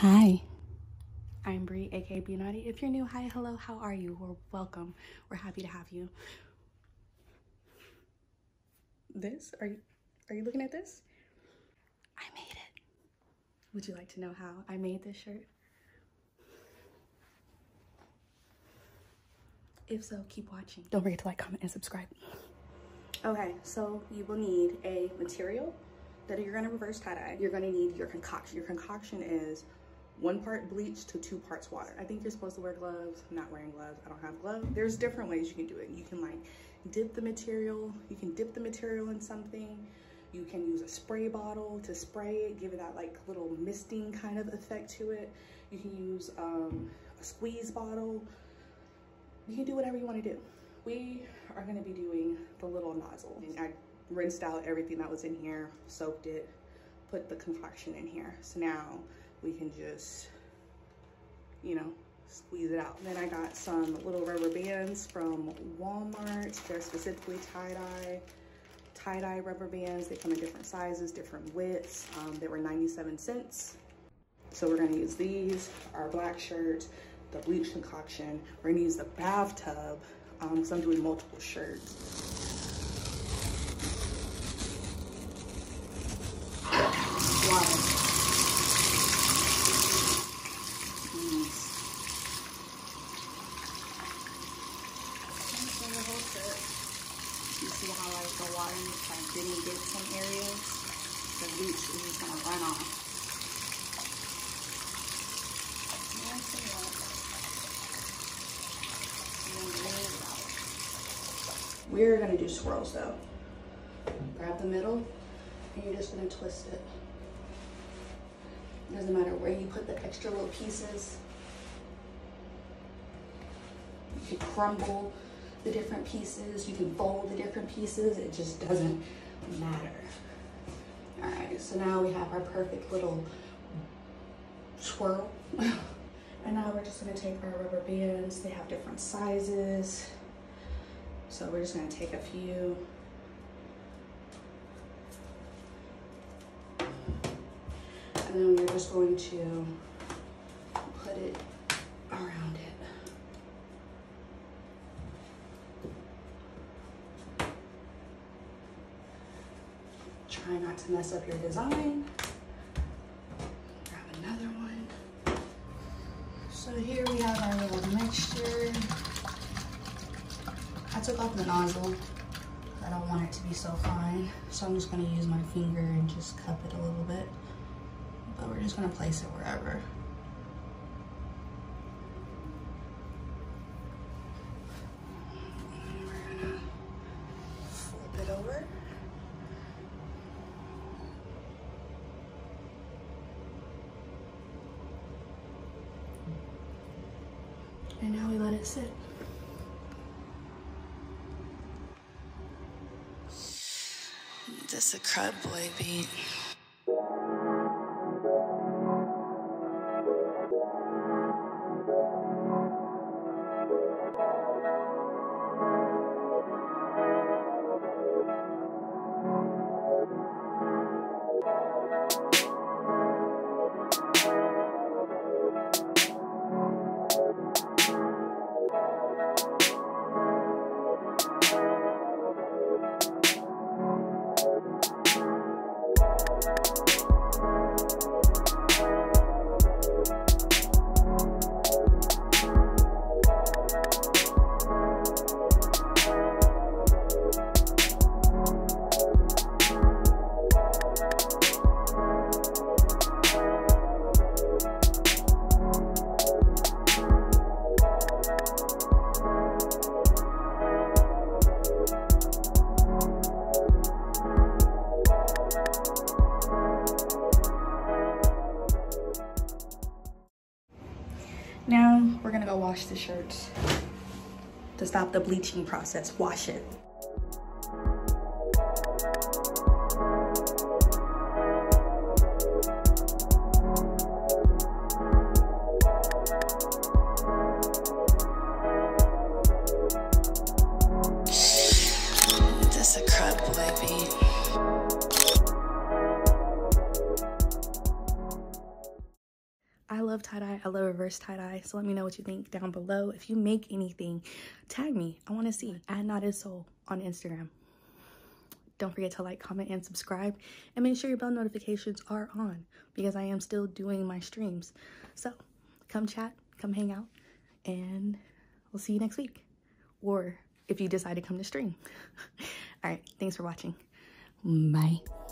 Hi, I'm Bree, aka Be Naughty. If you're new, hi, hello, how are you? Or welcome. We're happy to have you. This? Are you looking at this? I made it. Would you like to know how I made this shirt? If so, keep watching. Don't forget to like, comment, and subscribe. Okay, so you will need a material that you're gonna reverse tie-dye. You're gonna need your concoction. Your concoction is 1 part bleach to 2 parts water. I think you're supposed to wear gloves. I'm not wearing gloves. I don't have gloves. There's different ways you can do it. You can like dip the material. You can dip the material in something. You can use a spray bottle to spray it, give it that like little misting kind of effect to it. You can use a squeeze bottle. You can do whatever you want to do. We are going to be doing the little nozzle. And I rinsed out everything that was in here, soaked it, put the concoction in here. So now we can just, you know, squeeze it out. And then I got some little rubber bands from Walmart. They're specifically tie-dye rubber bands. They come in different sizes, different widths. They were 97 cents. So we're gonna use these, our black shirt, the bleach concoction. We're gonna use the bathtub, because I'm doing multiple shirts. Water. You see how like the water like didn't get some areas? The bleach is just gonna run off. We're gonna do swirls though. Grab the middle and you're just gonna twist it. Doesn't matter where you put the extra little pieces. You can crumble the different pieces, you can fold the different pieces, it just doesn't matter. All right, so now we have our perfect little swirl. And now we're just gonna take our rubber bands. They have different sizes. So we're just gonna take a few. And then we're just going to put it around it. Try not to mess up your design. Grab another one. So here we have our little mixture. I took off the nozzle. I don't want it to be so fine. So I'm just gonna use my finger and just cup it a little bit. But we're just gonna place it wherever. And we're gonna flip it over. And now we let it sit. This a crud boy beat. Now we're gonna go wash the shirts to stop the bleaching process. Wash it. That's a crud boy beat. tie-dye. I love reverse tie-dye. So let me know what you think down below. If you make anything, tag me. I want to see. @NotHisSoul on Instagram. Don't forget to like, comment, and subscribe. And make sure your bell notifications are on because I am still doing my streams. So come chat, come hang out, and we'll see you next week. Or if you decide to come to stream. All right, thanks for watching. Bye.